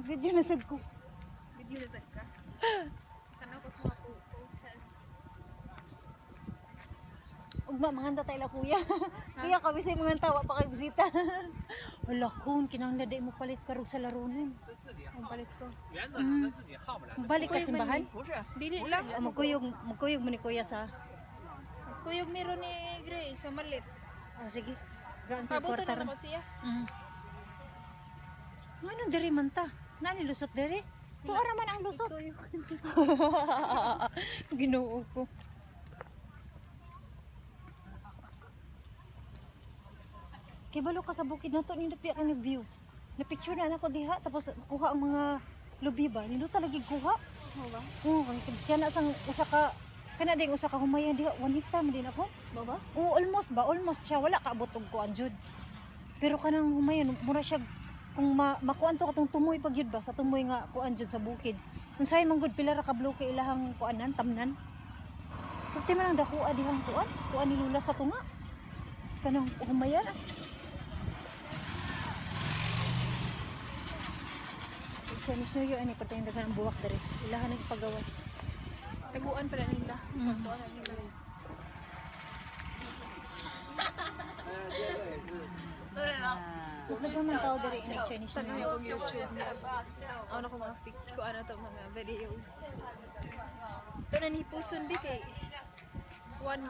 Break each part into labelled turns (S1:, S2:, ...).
S1: Video na sad ko.
S2: Video na sad ka. Kana ko sa mga photos.
S1: Ugma manganta tayo la kuya. Kuya kami sa mga tawa pa kay bisita. Wala kun kinahanglan day mo palit karog sa larunan. Ang palit ko. Balik ka simbahan?
S2: Dili lang.
S1: Magkuyog mo ni kuya sa.
S2: Kuyog meron ni Grace, mamalit.
S1: Oh, sige. Gaan ko
S2: Pabuto
S1: kwarta
S2: na
S1: ron.
S2: ako siya.
S1: Ngano diri man ta? Nani lusot diri? Tuara man ang lusot. Ginoo ko. Kibalo ka sa bukid nato ni napiya ka nag-view. Na picture na ako diha tapos kuha ang mga lubi ba? Nilo talaga kuha.
S2: Mo ba?
S1: Oo, kaya na sang usa ka kana ding usa ka humayan diha 1 hectare man din ako.
S2: Ba?
S1: Oo, almost siya wala ka abot og kuan jud. Pero kanang humayan mura siya kung makuan to katong tumoy pag yun ba sa tumoy nga kuan jud sa bukid. Kung say man gud pila ra ka bloke ilahang kuanan tamnan. Pati man ang dakuha dihang kuan ni Lula sa tunga. Kanang humayan. Chinese New Year ani pati yung daghang buwak diri. Ilahan ang pagawas.
S2: Taguan pala nila. Taguan na nila.
S1: Mas nagman tao diri ini Chinese New
S2: Tanong
S1: Year.
S2: yung YouTube niya. Ano ko mga pic ko ano to mga videos. Ito na ni Puson di kay one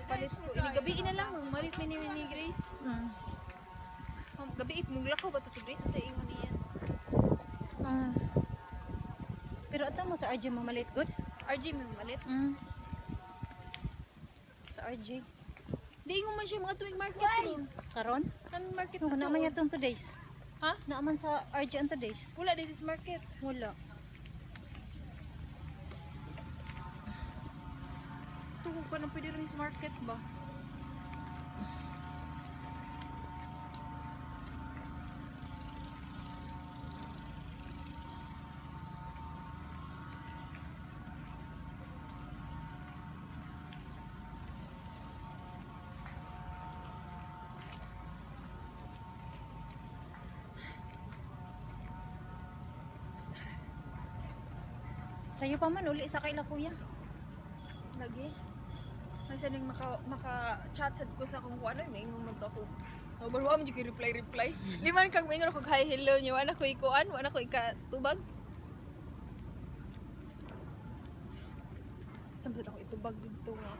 S2: palit ko. Ini gabi na lang marit ni Grace. Gabi mong lakaw ba to si Grace sa imo niya?
S1: Pero ato mo sa RJ mamalit good?
S2: RJ may malit.
S1: Sa RJ.
S2: Di mo man siya mga tuwing market ron.
S1: Karon?
S2: Naming market
S1: No,
S2: na
S1: na man yatong today's.
S2: Ha?
S1: Naaman sa RJ ang today's.
S2: Wala din sa market.
S1: Wala.
S2: Tugog ka na pwede rin sa market ba?
S1: Sa'yo pa man uli sa kaila kuya.
S2: Lagi. Kasi nang maka-chat sad ko sa kung ano, may ingon man to ako. Barwa mo dyan reply. Liman kang may ingon ako hi hello niya. Wala ko ikuan, wala ko ikatubag. Sampai ako itubag dito nga.